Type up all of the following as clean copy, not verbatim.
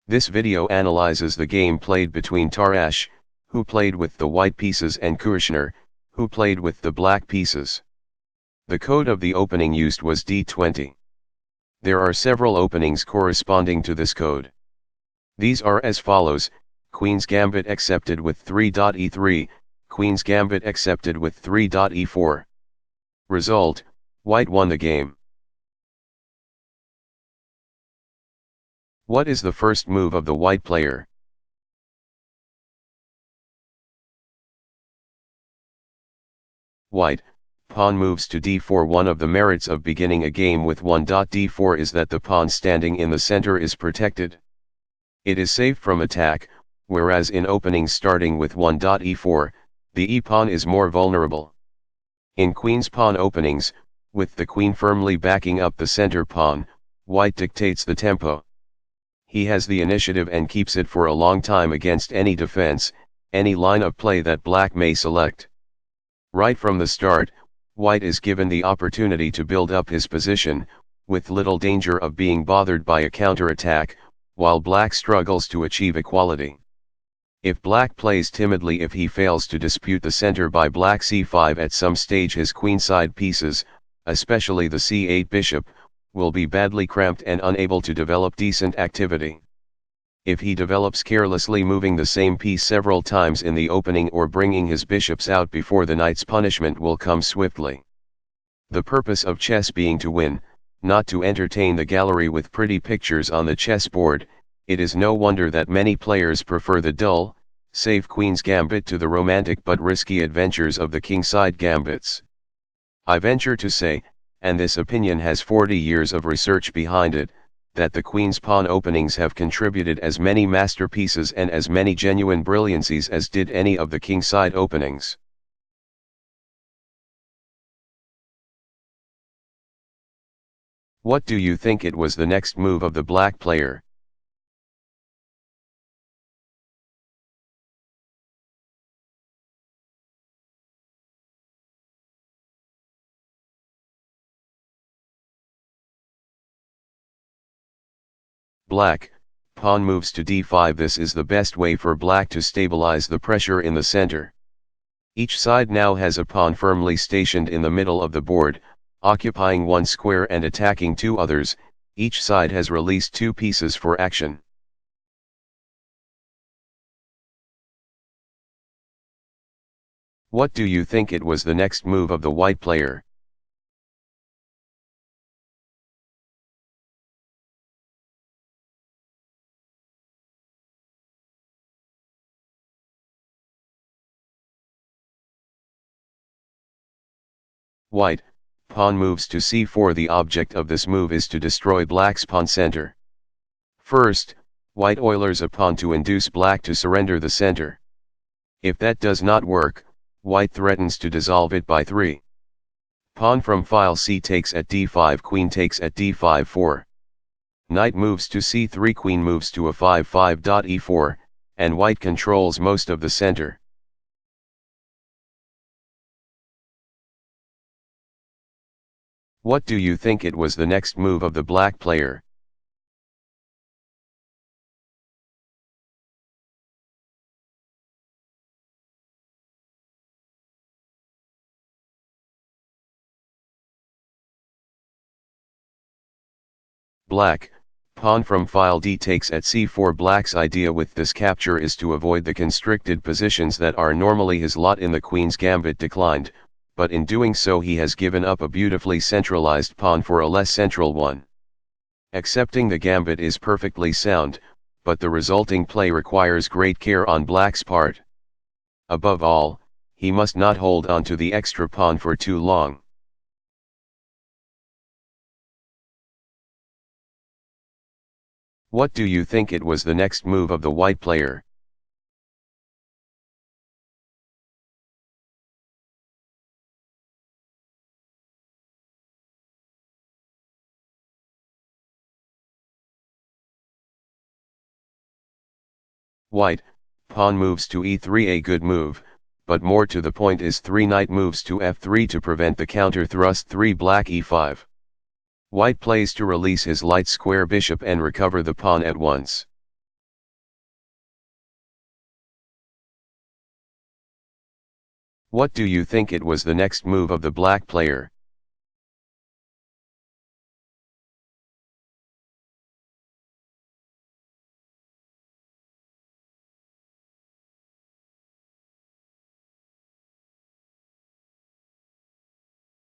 This video analyzes the game played between Tarash, who played with the white pieces, and Kushner, who played with the black pieces. The code of the opening used was D20. There are several openings corresponding to this code. These are as follows: Queen's Gambit accepted with 3.E3, Queen's Gambit accepted with 3.E4. Result: White won the game. What is the first move of the white player? White, pawn moves to d4. One of the merits of beginning a game with 1.d4 is that the pawn standing in the center is protected. It is safe from attack, whereas in openings starting with 1.e4, the e-pawn is more vulnerable. In queen's pawn openings, with the queen firmly backing up the center pawn, white dictates the tempo. He has the initiative and keeps it for a long time against any defense, any line of play that black may select. Right from the start, white is given the opportunity to build up his position, with little danger of being bothered by a counterattack, while black struggles to achieve equality. If black plays timidly, if he fails to dispute the center by black c5 at some stage, his queenside pieces, especially the c8 bishop, will be badly cramped and unable to develop decent activity. If he develops carelessly, moving the same piece several times in the opening or bringing his bishops out before the knight's punishment will come swiftly. The purpose of chess being to win, not to entertain the gallery with pretty pictures on the chessboard, it is no wonder that many players prefer the dull, safe Queen's Gambit to the romantic but risky adventures of the kingside gambits. I venture to say, and this opinion has 40 years of research behind it, that the queen's pawn openings have contributed as many masterpieces and as many genuine brilliancies as did any of the kingside openings. What do you think it was the next move of the black player? Black, pawn moves to d5. This is the best way for black to stabilize the pressure in the center. Each side now has a pawn firmly stationed in the middle of the board, occupying one square and attacking two others. Each side has released two pieces for action. What do you think it was the next move of the white player? White, pawn moves to c4. The object of this move is to destroy black's pawn center. First, white oilers a pawn to induce black to surrender the center. If that does not work, white threatens to dissolve it by 3. Pawn from file c takes at d5, queen takes at d5 4. Knight moves to c3, queen moves to a 5.e4, and white controls most of the center. What do you think it was the next move of the black player? Black, pawn from file d takes at c4. Black's idea with this capture is to avoid the constricted positions that are normally his lot in the queen's gambit declined, but in doing so he has given up a beautifully centralized pawn for a less central one. Accepting the gambit is perfectly sound, but the resulting play requires great care on black's part. Above all, he must not hold on to the extra pawn for too long. What do you think it was the next move of the white player? White, pawn moves to e3. A good move, but more to the point is 3. Knight moves to f3 to prevent the counter thrust. 3. Black e5. White plays to release his light square bishop and recover the pawn at once. What do you think it was the next move of the black player?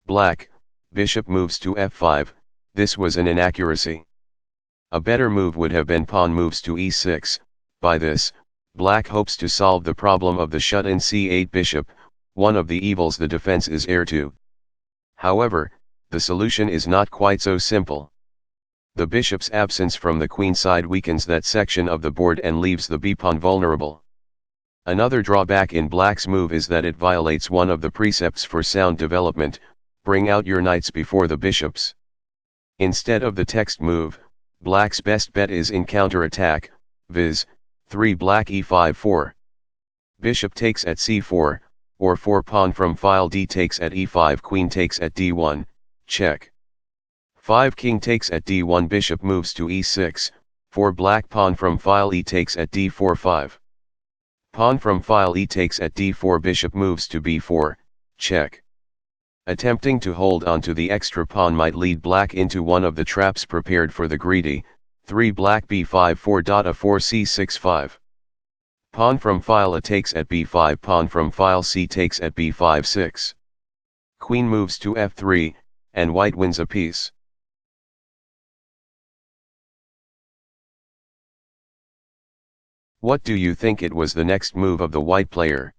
Black, bishop moves to f5, this was an inaccuracy. A better move would have been pawn moves to e6, by this, black hopes to solve the problem of the shut-in c8 bishop, one of the evils the defense is heir to. However, the solution is not quite so simple. The bishop's absence from the queen side weakens that section of the board and leaves the b-pawn vulnerable. Another drawback in black's move is that it violates one of the precepts for sound development: bring out your knights before the bishops. Instead of the text move, black's best bet is in counter-attack, viz., 3 black e5 4. Bishop takes at c4, or 4 pawn from file d takes at e5 queen takes at d1, check. 5 king takes at d1 bishop moves to e6, 4 black pawn from file e takes at d4 5. Pawn from file e takes at d4 bishop moves to b4, check. Attempting to hold on to the extra pawn might lead black into one of the traps prepared for the greedy: 3 black b5 4. A 4 c6 5. Pawn from file a takes at b5 pawn from file c takes at b5 6. Queen moves to f3, and white wins a piece. What do you think it was the next move of the white player?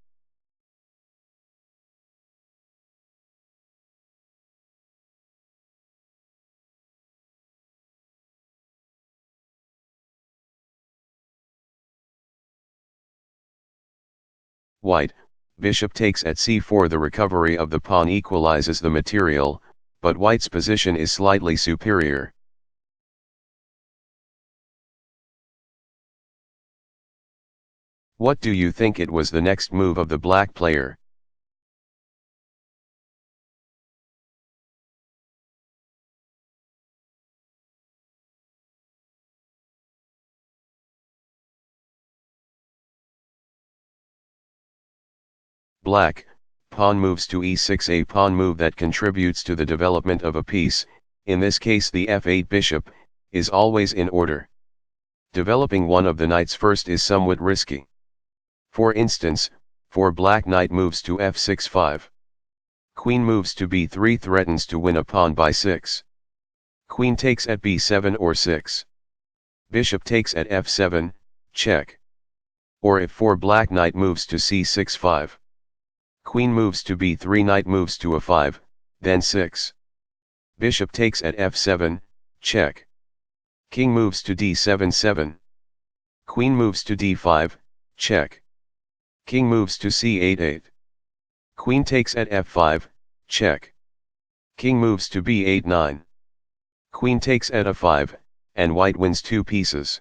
White, bishop takes at c4. The recovery of the pawn equalizes the material, but white's position is slightly superior. What do you think it was the next move of the black player? Black, pawn moves to e6. A pawn move that contributes to the development of a piece, in this case the f8 bishop, is always in order. Developing one of the knights first is somewhat risky. For instance, 4 black knight moves to f6 5. Queen moves to b3 threatens to win a pawn by 6. Queen takes at b7 or 6. Bishop takes at f7, check. Or if 4 black knight moves to c6 5. Queen moves to b3 knight moves to a5, then 6. Bishop takes at f7, check. King moves to d7 7. Queen moves to d5, check. King moves to c8 8. Queen takes at f5, check. King moves to b8 9. Queen takes at a5, and white wins 2 pieces.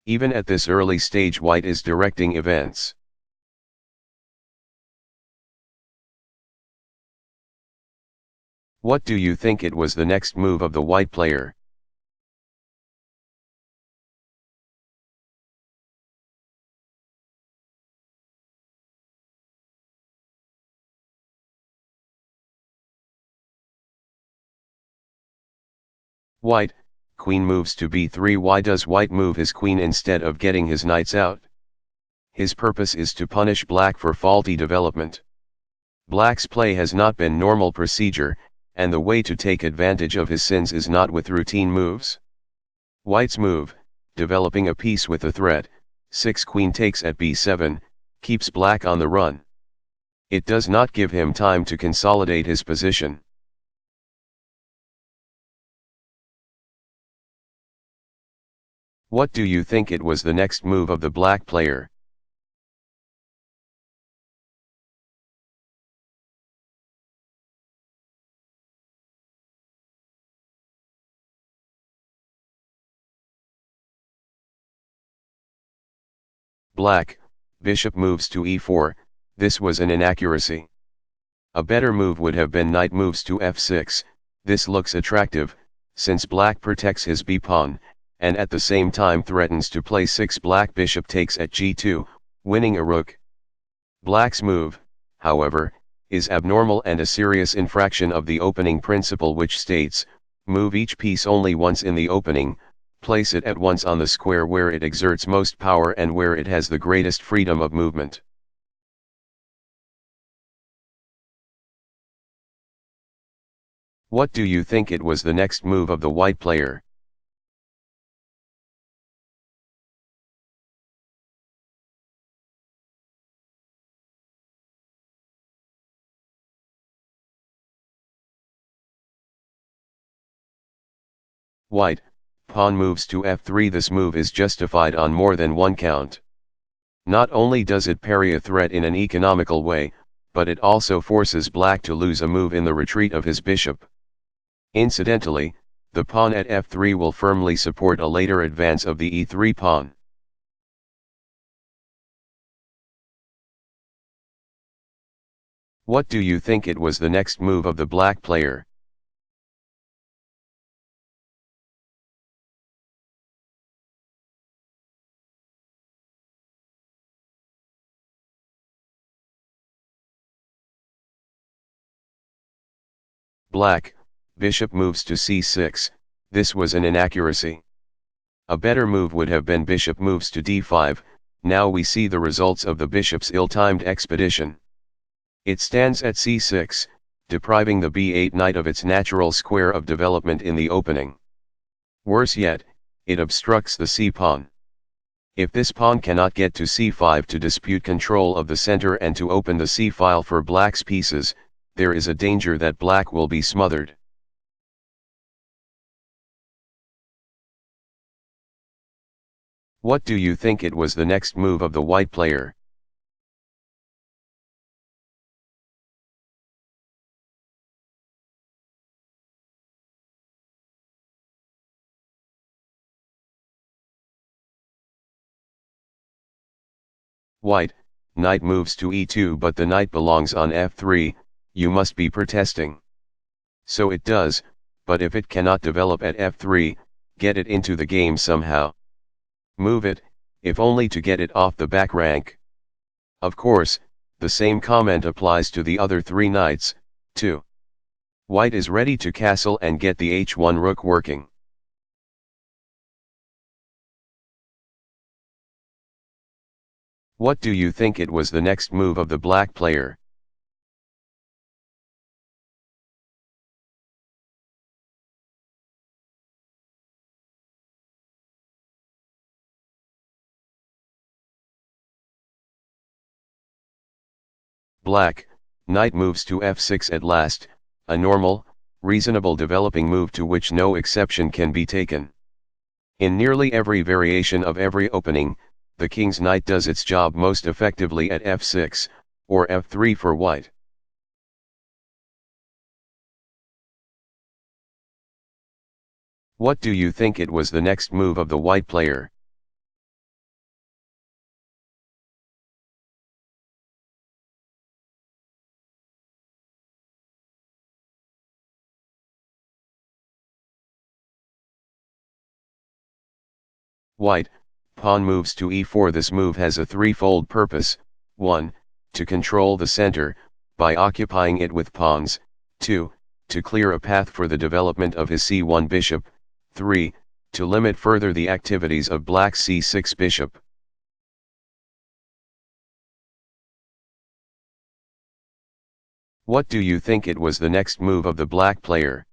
Even at this early stage white is directing events. What do you think it was the next move of the white player? White, queen moves to b3. Why does white move his queen instead of getting his knights out? His purpose is to punish black for faulty development. Black's play has not been normal procedure, and the way to take advantage of his sins is not with routine moves. White's move, developing a piece with a threat, 6 queen takes at b7, keeps black on the run. It does not give him time to consolidate his position. What do you think it was the next move of the black player? Black, bishop moves to e4, this was an inaccuracy. A better move would have been knight moves to f6, this looks attractive, since black protects his b-pawn, and at the same time threatens to play 6 black bishop takes at g2, winning a rook. Black's move, however, is abnormal and a serious infraction of the opening principle, which states, move each piece only once in the opening, place it at once on the square where it exerts most power and where it has the greatest freedom of movement. What do you think it was the next move of the white player? White, pawn moves to f3. This move is justified on more than one count. Not only does it parry a threat in an economical way, but it also forces black to lose a move in the retreat of his bishop. Incidentally, the pawn at f3 will firmly support a later advance of the e3 pawn. What do you think it was the next move of the black player? Black, bishop moves to c6, this was an inaccuracy. A better move would have been bishop moves to d5, now we see the results of the bishop's ill-timed expedition. It stands at c6, depriving the b8 knight of its natural square of development in the opening. Worse yet, it obstructs the c-pawn. If this pawn cannot get to c5 to dispute control of the center and to open the c-file for black's pieces, there is a danger that black will be smothered. What do you think it was the next move of the white player? White, knight moves to e2, but the knight belongs on f3, you must be protesting. So it does, but if it cannot develop at f3, get it into the game somehow. Move it, if only to get it off the back rank. Of course, the same comment applies to the other three knights, too. White is ready to castle and get the h1 rook working. What do you think it was the next move of the black player? Black, knight moves to f6 at last, a normal, reasonable developing move to which no exception can be taken. In nearly every variation of every opening, the king's knight does its job most effectively at f6, or f3 for white. What do you think it was the next move of the white player? White, pawn moves to e4. This move has a threefold purpose: 1. To control the center, by occupying it with pawns; 2. To clear a path for the development of his c1 bishop; 3. To limit further the activities of black's c6 bishop. What do you think it was the next move of the black player?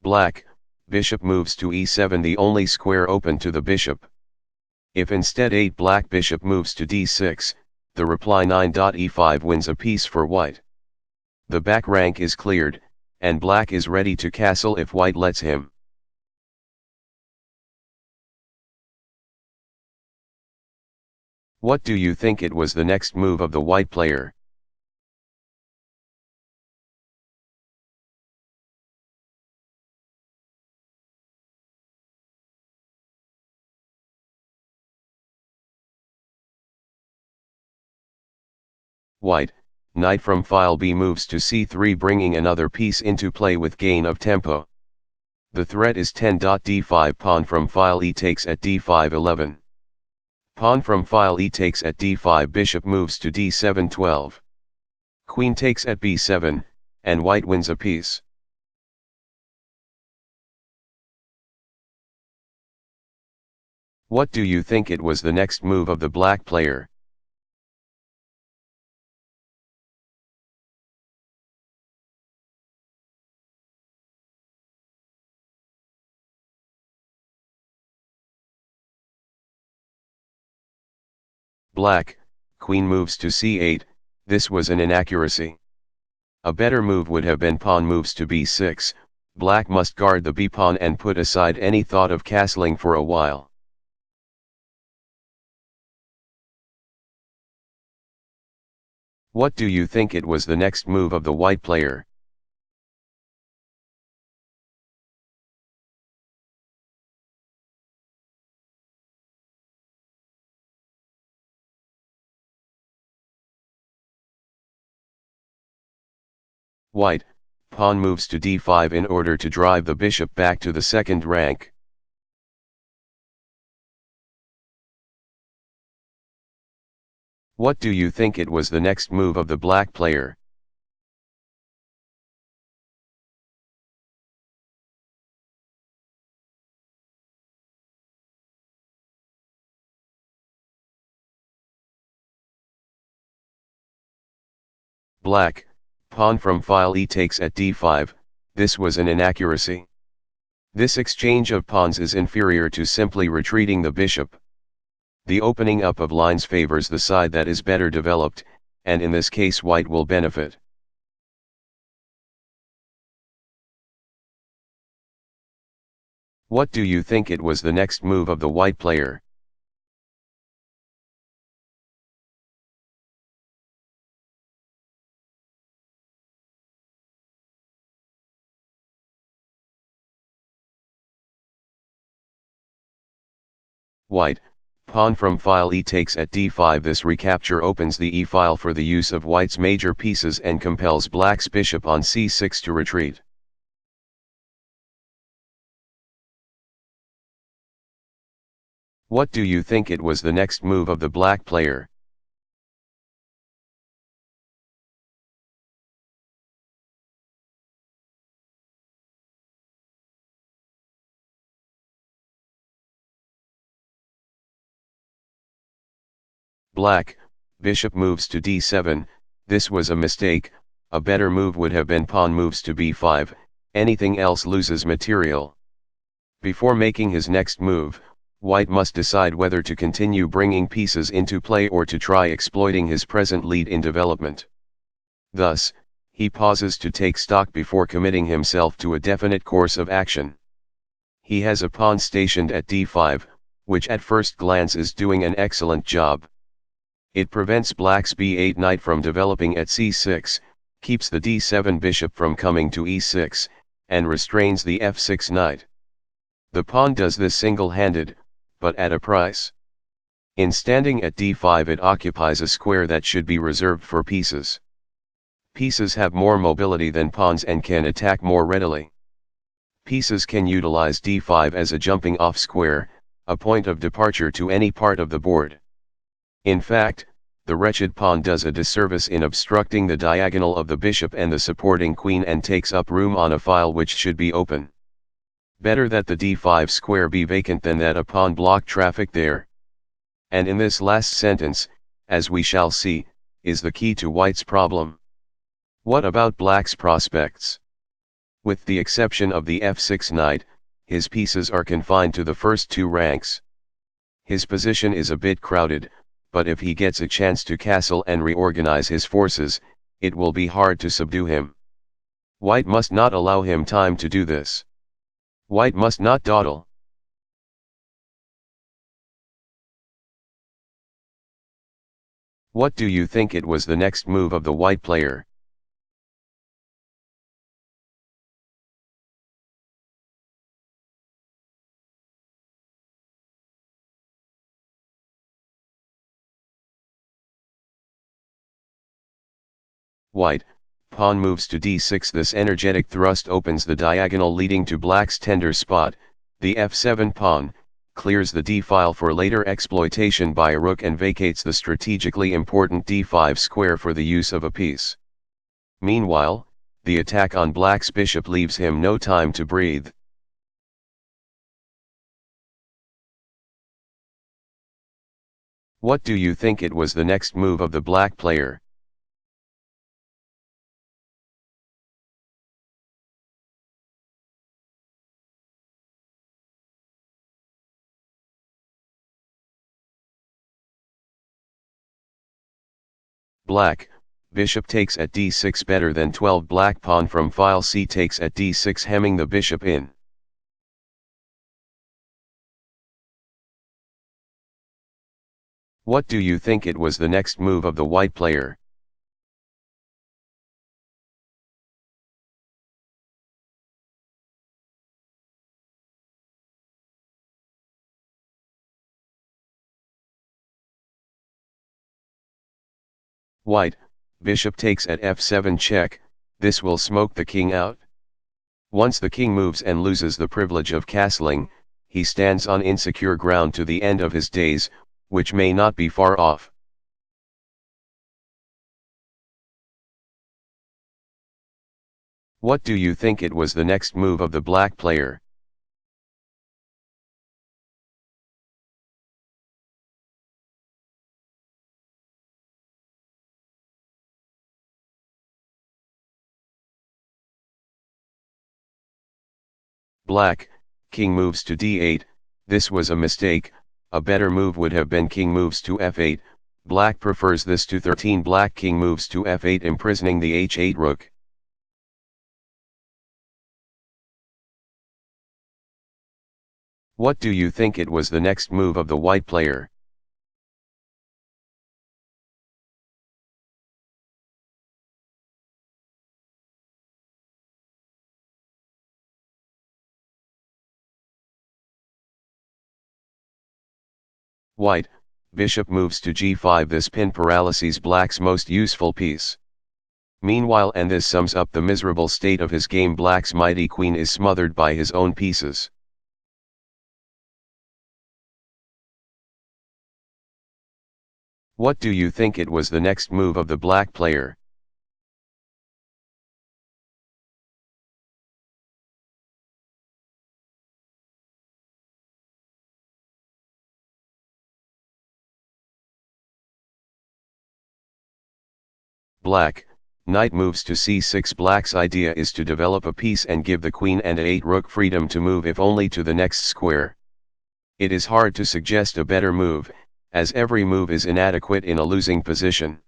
Black, bishop moves to e7, the only square open to the bishop. If instead black bishop moves to d6, the reply e5 wins a piece for white. The back rank is cleared, and black is ready to castle if white lets him. What do you think it was the next move of the white player? White, knight from file b moves to c3, bringing another piece into play with gain of tempo. The threat is 10.d5. Pawn from file e takes at d5 11. Pawn from file e takes at d5. Bishop moves to d7 12. Queen takes at b7, and white wins a piece. What do you think it was the next move of the black player? Black, queen moves to c8, this was an inaccuracy. A better move would have been pawn moves to b6, black must guard the b-pawn and put aside any thought of castling for a while. What do you think it was the next move of the white player? White, pawn moves to d5 in order to drive the bishop back to the second rank. What do you think it was the next move of the black player? Black, pawn from file e takes at d5, this was an inaccuracy. This exchange of pawns is inferior to simply retreating the bishop. The opening up of lines favors the side that is better developed, and in this case white will benefit. What do you think it was the next move of the white player? White, pawn from file e takes at d5. This recapture opens the e-file for the use of white's major pieces and compels black's bishop on c6 to retreat. What do you think it was the next move of the black player? Black, bishop moves to d7, this was a mistake. A better move would have been pawn moves to b5, anything else loses material. Before making his next move, white must decide whether to continue bringing pieces into play or to try exploiting his present lead in development. Thus, he pauses to take stock before committing himself to a definite course of action. He has a pawn stationed at d5, which at first glance is doing an excellent job. It prevents black's b8 knight from developing at c6, keeps the d7 bishop from coming to e6, and restrains the f6 knight. The pawn does this single-handed, but at a price. In standing at d5 it occupies a square that should be reserved for pieces. Pieces have more mobility than pawns and can attack more readily. Pieces can utilize d5 as a jumping-off square, a point of departure to any part of the board. In fact, the wretched pawn does a disservice in obstructing the diagonal of the bishop and the supporting queen and takes up room on a file which should be open. Better that the d5 square be vacant than that a pawn block traffic there. And in this last sentence, as we shall see, is the key to white's problem. What about black's prospects? With the exception of the f6 knight, his pieces are confined to the first two ranks. His position is a bit crowded, but if he gets a chance to castle and reorganize his forces, it will be hard to subdue him. White must not allow him time to do this. White must not dawdle. What do you think it was the next move of the white player? White, pawn moves to d6. This energetic thrust opens the diagonal leading to black's tender spot. The f7 pawn clears the d-file for later exploitation by a rook and vacates the strategically important d5 square for the use of a piece. Meanwhile, the attack on black's bishop leaves him no time to breathe. What do you think it was the next move of the black player? Black, bishop takes at d6 better than 12. Black pawn from file c takes at d6 hemming the bishop in. What do you think it was the next move of the white player? White, bishop takes at f7 check. This will smoke the king out. Once the king moves and loses the privilege of castling, he stands on insecure ground to the end of his days, which may not be far off. What do you think it was the next move of the black player? Black, king moves to d8, this was a mistake. A better move would have been king moves to f8, black prefers this to 13. Black king moves to f8 imprisoning the h8 rook. What do you think it was the next move of the white player? White, bishop moves to g5. This pin paralyses black's most useful piece. Meanwhile, and this sums up the miserable state of his game, black's mighty queen is smothered by his own pieces. What do you think it was the next move of the black player? Black, knight moves to c6. Black's idea is to develop a piece and give the queen and a8 rook freedom to move, if only to the next square. It is hard to suggest a better move, as every move is inadequate in a losing position.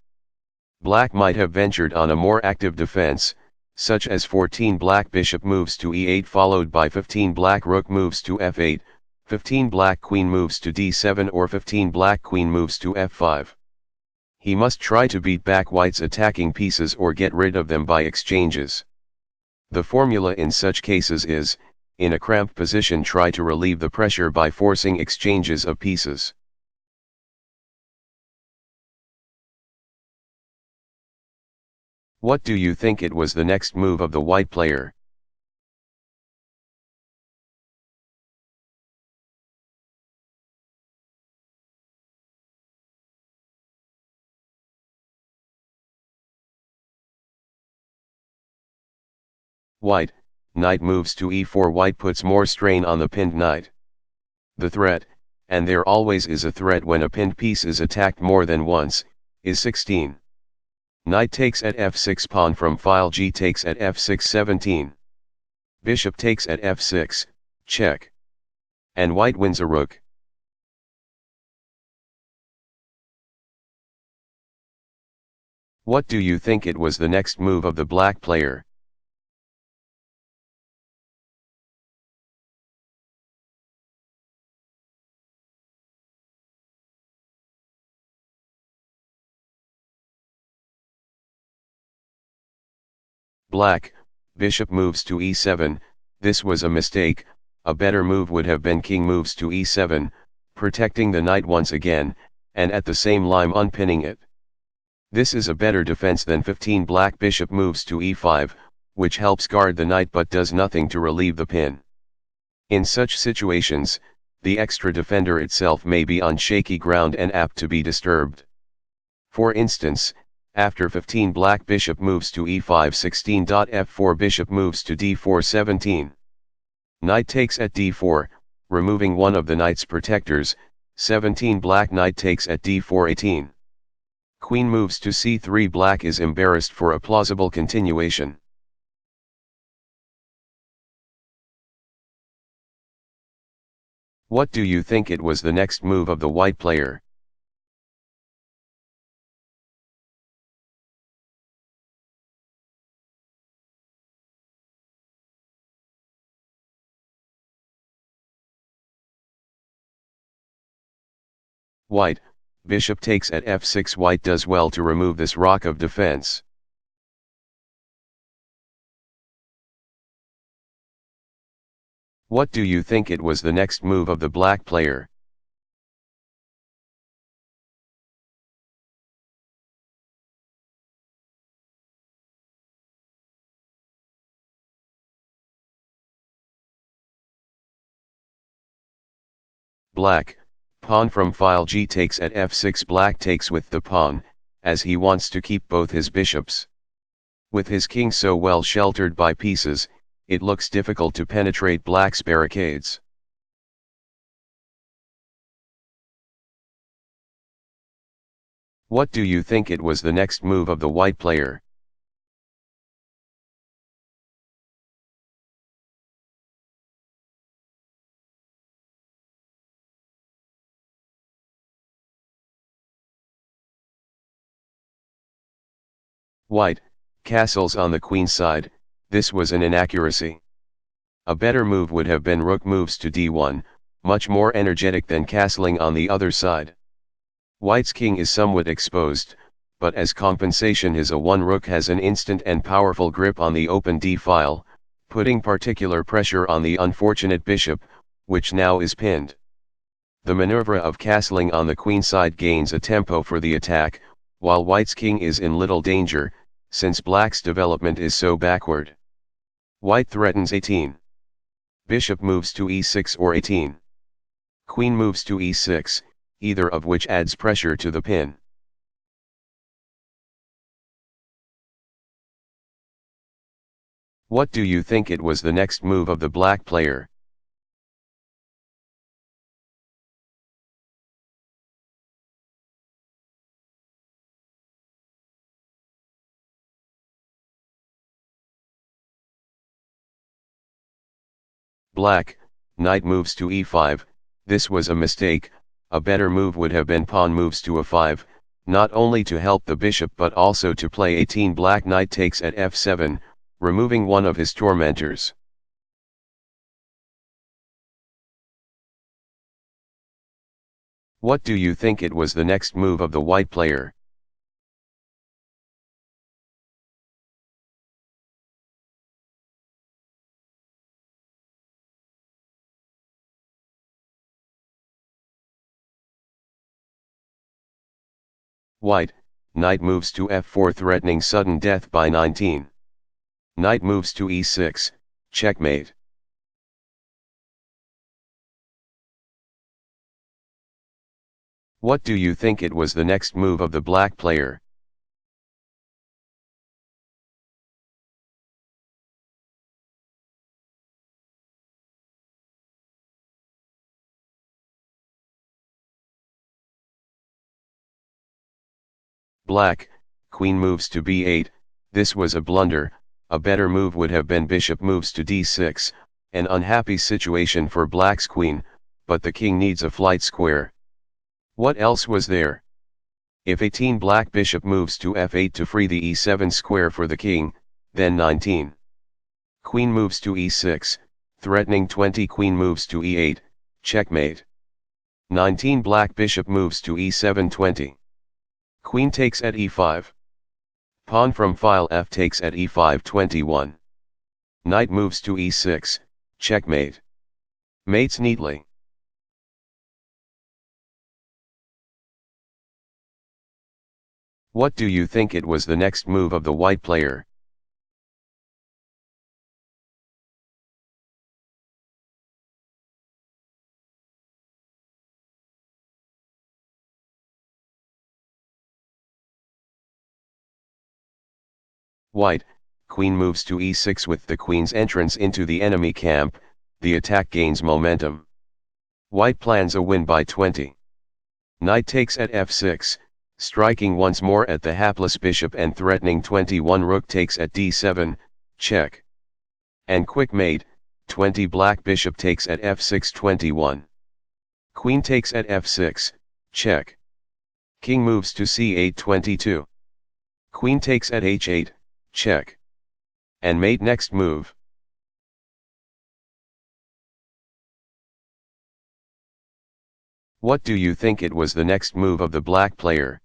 Black might have ventured on a more active defense, such as 14. Black bishop moves to e8 followed by 15. Black rook moves to f8, 15. Black queen moves to d7 or 15. Black queen moves to f5. He must try to beat back white's attacking pieces or get rid of them by exchanges. The formula in such cases is, in a cramped position, try to relieve the pressure by forcing exchanges of pieces. What do you think it was the next move of the white player? White, knight moves to e4. White puts more strain on the pinned knight. The threat, and there always is a threat when a pinned piece is attacked more than once, is 16. Knight takes at f6. Pawn from file g takes at f6. 17. Bishop takes at f6, check. And white wins a rook. What do you think it was the next move of the black player? Black, bishop moves to e7, this was a mistake. A better move would have been king moves to e7, protecting the knight once again, and at the same time unpinning it. This is a better defense than 15 black bishop moves to e5, which helps guard the knight but does nothing to relieve the pin. In such situations, the extra defender itself may be on shaky ground and apt to be disturbed. For instance, after 15 black bishop moves to e5 16. f4 bishop moves to d4 17. Knight takes at d4, removing one of the knight's protectors, 17 black knight takes at d4 18. Queen moves to c3 black is embarrassed for a plausible continuation. What do you think it was the next move of the white player? White, bishop takes at f6. White does well to remove this rock of defense. What do you think it was the next move of the black player? Black, pawn from file g takes at f6. Black takes with the pawn, as he wants to keep both his bishops. With his king so well sheltered by pieces, it looks difficult to penetrate black's barricades. What do you think it was the next move of the white player? White, castles on the queen side. This was an inaccuracy. A better move would have been rook moves to d1, much more energetic than castling on the other side. White's king is somewhat exposed, but as compensation his a1 rook has an instant and powerful grip on the open d-file, putting particular pressure on the unfortunate bishop, which now is pinned. The maneuver of castling on the queen side gains a tempo for the attack, while White's king is in little danger, since Black's development is so backward. White threatens 18. Bishop moves to e6 or 18. Queen moves to e6, either of which adds pressure to the pin. What do you think it was the next move of the black player? Black, knight moves to e5, this was a mistake. A better move would have been pawn moves to a5, not only to help the bishop but also to play 18. Black knight takes at f7, removing one of his tormentors. What do you think it was the next move of the white player? White, knight moves to f4 threatening sudden death by 19. Knight moves to e6, checkmate. What do you think it was the next move of the black player? Black, queen moves to b8, this was a blunder. A better move would have been bishop moves to d6, an unhappy situation for Black's queen, but the king needs a flight square. What else was there? If 18 black bishop moves to f8 to free the e7 square for the king, then 19. Queen moves to e6, threatening 20. Queen moves to e8, checkmate. 19 black bishop moves to e7 20. Queen takes at e5. Pawn from file f takes at e5 21. Knight moves to e6, checkmate. Mates neatly. What do you think it was the next move of the white player? White, queen moves to e6 with the queen's entrance into the enemy camp, the attack gains momentum. White plans a win by 20. Knight takes at f6, striking once more at the hapless bishop and threatening 21. Rook takes at d7, check. And quick mate, 20. Black bishop takes at f6 21. Queen takes at f6, check. King moves to c8 22. Queen takes at h8, check. And mate next move. What do you think it was the next move of the black player?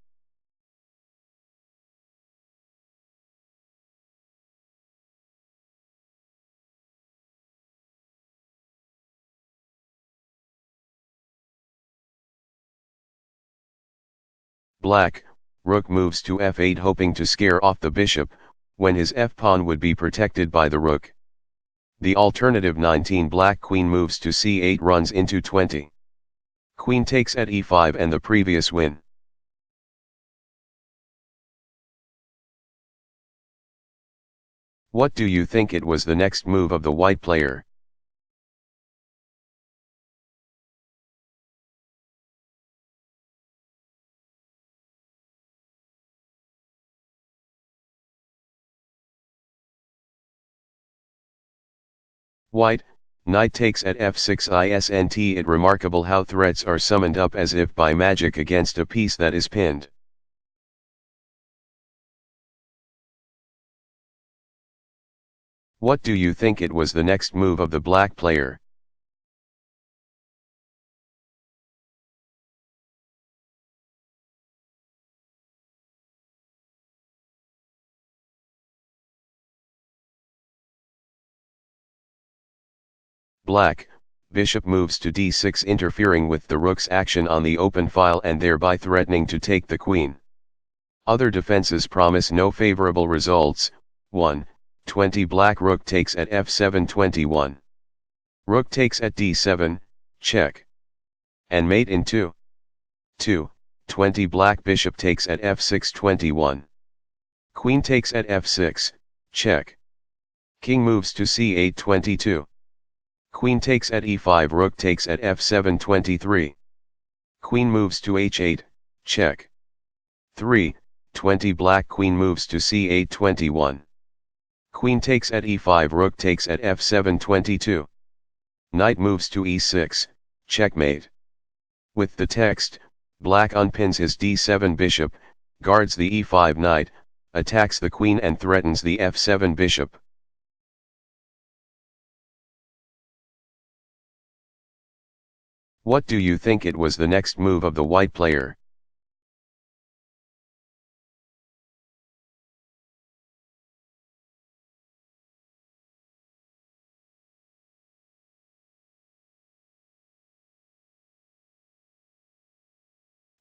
Black, rook moves to f8 hoping to scare off the bishop, when his f-pawn would be protected by the rook. The alternative 19. Black queen moves to c8 runs into 20. Queen takes at e5 and the previous win. What do you think it was the next move of the white player? White, knight takes at f6 isn't it remarkable how threats are summoned up as if by magic against a piece that is pinned. What do you think it was the next move of the black player? Black, bishop moves to d6 interfering with the rook's action on the open file and thereby threatening to take the queen. Other defenses promise no favorable results. 1. 20. Black rook takes at f7 21. Rook takes at d7, check. And mate in 2. 2. 20. Black bishop takes at f6 21. Queen takes at f6, check. King moves to c8 22. Queen takes at e5. Rook takes at f7 23. Queen moves to h8, check. 3. 20. Black queen moves to c8 21. Queen takes at e5. Rook takes at f7 22. Knight moves to e6, checkmate. With the text, black unpins his d7 bishop, guards the e5 knight, attacks the queen and threatens the f7 bishop. What do you think it was the next move of the white player?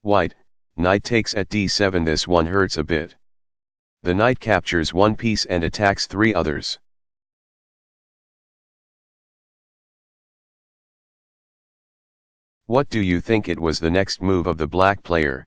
White, knight takes at d7. This one hurts a bit. The knight captures one piece and attacks 3 others. What do you think it was the next move of the black player?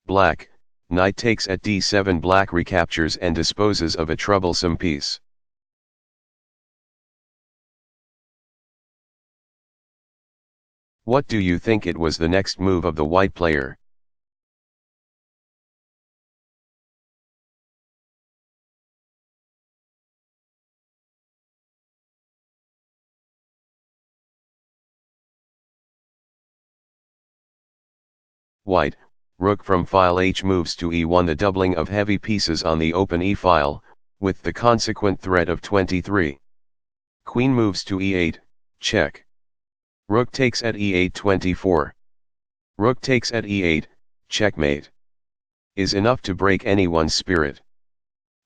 Black, knight takes at d7. Black recaptures and disposes of a troublesome piece. What do you think it was the next move of the white player? White, rook from file h moves to e1. The doubling of heavy pieces on the open e file, with the consequent threat of 23. Queen moves to e8, check. Rook takes at e8 24. Rook takes at e8, checkmate. is enough to break anyone's spirit.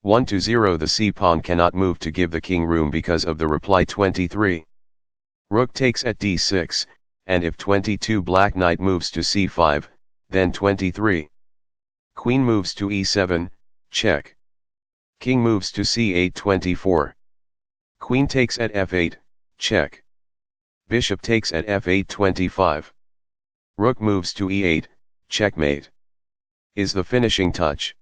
1-0 The c-pawn cannot move to give the king room because of the reply 23. Rook takes at d6, and if 22 black knight moves to c5, then 23. Queen moves to e7, check. King moves to c8 24. Queen takes at f8, check. Bishop takes at f8 25. Rook moves to e8, checkmate. Is the finishing touch.